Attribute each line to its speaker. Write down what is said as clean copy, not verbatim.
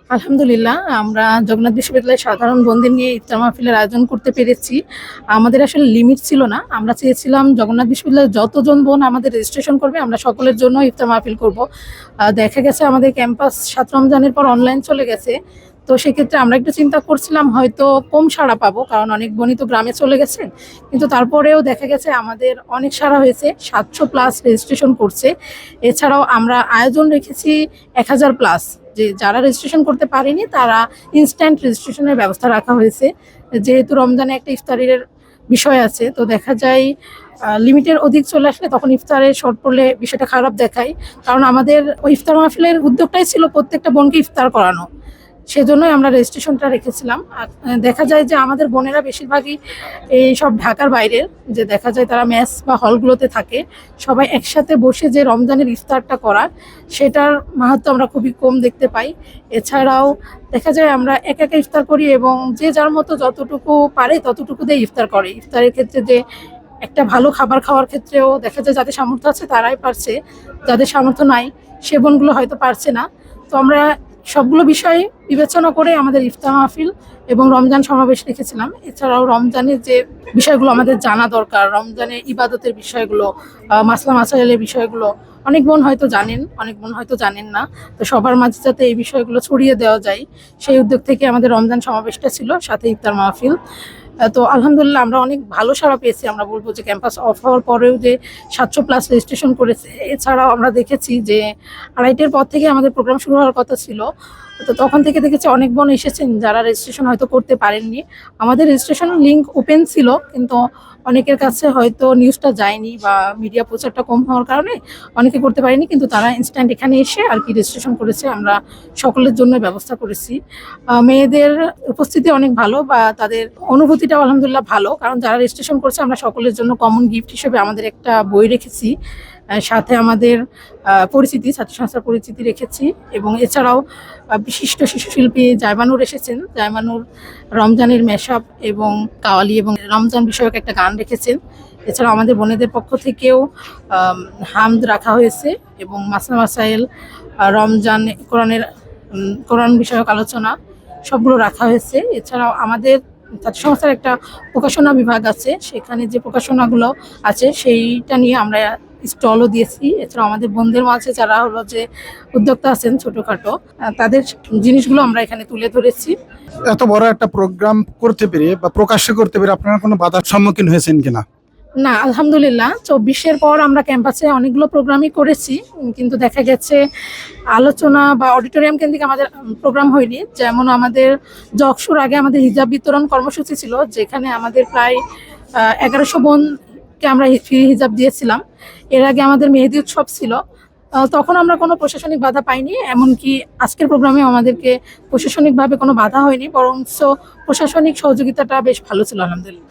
Speaker 1: আলহামদুলিল্লাহ, আমরা জগন্নাথ বিশ্ববিদ্যালয়ের সাধারণ বন্ধু নিয়ে ইফতার মাহফিলের আয়োজন করতে পেরেছি। আমাদের আসলে লিমিট ছিল না। আমরা চেয়েছিলাম জগন্নাথ বিশ্ববিদ্যালয়ের যতজন বোন আমাদের রেজিস্ট্রেশন করবে আমরা সকলের জন্য ইফতার মাহফিল করব। দেখা গেছে আমাদের ক্যাম্পাস ৭ রমজানের পর অনলাইন চলে গেছে। তো সেক্ষেত্রে আমরা একটু চিন্তা করছিলাম হয়তো কম সাড়া পাবো, কারণ অনেক বোনই তো গ্রামে চলে গেছেন। কিন্তু তারপরেও দেখা গেছে আমাদের অনেক সাড়া হয়েছে, ৭০০+ রেজিস্ট্রেশন করছে। এছাড়াও আমরা আয়োজন রেখেছি ১,০০০+। যে যারা রেজিস্ট্রেশন করতে পারেনি তারা ইনস্ট্যান্ট রেজিস্ট্রেশনের ব্যবস্থা রাখা হয়েছে। যেহেতু রমজানে একটা ইফতারের বিষয় আছে, তো দেখা যায় লিমিটের অধিক চলে আসলে তখন ইফতারে শর্ট পড়লে বিষয়টা খারাপ দেখায়। কারণ আমাদের ওই ইফতার মাহফিলের উদ্যোগটাই ছিল প্রত্যেকটা বোনকে ইফতার করানো। সেজন্যই আমরা রেজিস্ট্রেশনটা রেখেছিলাম। আর দেখা যায় যে আমাদের বোনেরা বেশিরভাগই এই সব ঢাকার বাইরের, যে দেখা যায় তারা মেস বা হলগুলোতে থাকে। সবাই একসাথে বসে যে রমজানের ইফতারটা করা, সেটার মাহাত্ম্য আমরা খুবই কম দেখতে পাই। এছাড়াও দেখা যায় আমরা একা একা ইফতার করি এবং যে যার মতো যতটুকু পারে ততটুকু দিয়ে ইফতার করে। ইফতারের ক্ষেত্রে যে একটা ভালো খাবার খাওয়ার ক্ষেত্রেও দেখা যায় যাদের সামর্থ্য আছে তারাই পারছে, যাদের সামর্থ্য নাই সে বোনগুলো হয়তো পারছে না। তো আমরা সবগুলো বিষয় বিবেচনা করে আমাদের ইফতার মাহফিল এবং রমজান সমাবেশ রেখেছিলাম। এছাড়াও রমজানের যে বিষয়গুলো আমাদের জানা দরকার, রমজানের ইবাদতের বিষয়গুলো, মাসলা মাসাইলের বিষয়গুলো অনেক বোন হয়তো জানেন, অনেক বোন হয়তো জানেন না। তো সবার মাঝে যাতে এই বিষয়গুলো ছড়িয়ে দেওয়া যায়, সেই উদ্যোগ থেকে আমাদের রমজান সমাবেশটা ছিল, সাথে ইফতার মাহফিল। তো আলহামদুলিল্লাহ আমরা অনেক ভালো সাড়া পেয়েছি। আমরা বলবো যে ক্যাম্পাস অফ হওয়ার পরেও যে ৭০০+ রেজিস্ট্রেশন করেছে। এছাড়াও আমরা দেখেছি যে ২:৩০-এর পর থেকে আমাদের প্রোগ্রাম শুরু হওয়ার কথা ছিল। তো তখন থেকে দেখেছি অনেক বোন এসেছেন যারা রেজিস্ট্রেশন হয়তো করতে পারেননি। আমাদের রেজিস্ট্রেশন লিঙ্ক ওপেন ছিল, কিন্তু অনেকের কাছে হয়তো নিউজটা যায়নি বা মিডিয়া প্রচারটা কম হওয়ার কারণে অনেকে করতে পারেনি। কিন্তু তারা ইনস্ট্যান্ট এখানে এসে আর কি রেজিস্ট্রেশন করেছে। আমরা সকলের জন্য ব্যবস্থা করেছি। মেয়েদের উপস্থিতি অনেক ভালো বা তাদের অনুভূতিটাও আলহামদুলিল্লাহ ভালো, কারণ যারা রেজিস্ট্রেশন করছে আমরা সকলের জন্য কমন গিফট হিসেবে আমাদের একটা বই রেখেছি। সাথে আমাদের পরিচিতি, ছাত্র সংস্থার পরিচিতি রেখেছি। এবং এছাড়াও বিশিষ্ট শিশু শিল্পী জায়মানুর এসেছেন। জায়মানুর রমজানের মেশআপ এবং কাওয়ালি এবং রমজান বিষয়ক একটা গান রেখেছেন। এছাড়াও আমাদের বোনেদের পক্ষ থেকেও হামদ রাখা হয়েছে এবং মাসলা মাসাইল, রমজান, কোরআন বিষয়ক আলোচনা সবগুলো রাখা হয়েছে। এছাড়াও আমাদের ছাত্র সংস্থার একটা প্রকাশনা বিভাগ আছে, সেখানে যে প্রকাশনাগুলো আছে সেইটা নিয়ে আমরা স্টলও দিয়েছি। এছাড়াও আমাদের বোনদের মাঝে যারা হলো যে উদ্যোক্তা আছেন ছোটখাটো, তাদের জিনিসগুলো আমরা এখানে তুলে ধরেছি।
Speaker 2: এত বড় একটা প্রোগ্রাম করতে পেরে বা প্রকাশ্য করতে পেরে আপনারা কোনো বাধার সম্মুখীন হয়েছেন কিনা?
Speaker 1: না, আলহামদুলিল্লাহ ২৪-এর পর আমরা ক্যাম্পাসে অনেকগুলো প্রোগ্রামই করেছি, কিন্তু দেখা গেছে আলোচনা বা অডিটোরিয়াম কেন্দ্রিক আমাদের প্রোগ্রাম হয়নি। যেমন আমাদের জকসুর আগে আমাদের হিজাব বিতরণ কর্মসূচি ছিল, যেখানে আমাদের প্রায় ১১০০ বোনকে আমরা ফ্রি হিজাব দিয়েছিলাম। এর আগে আমাদের মেহেদি উৎসব ছিল, তখন আমরা কোনো প্রশাসনিক বাধা পাইনি। এমনকি আজকের প্রোগ্রামে আমাদেরকে প্রশাসনিকভাবে কোনো বাধা হয়নি, বরঞ্চ প্রশাসনিক সহযোগিতাটা বেশ ভালো ছিল আলহামদুলিল্লাহ।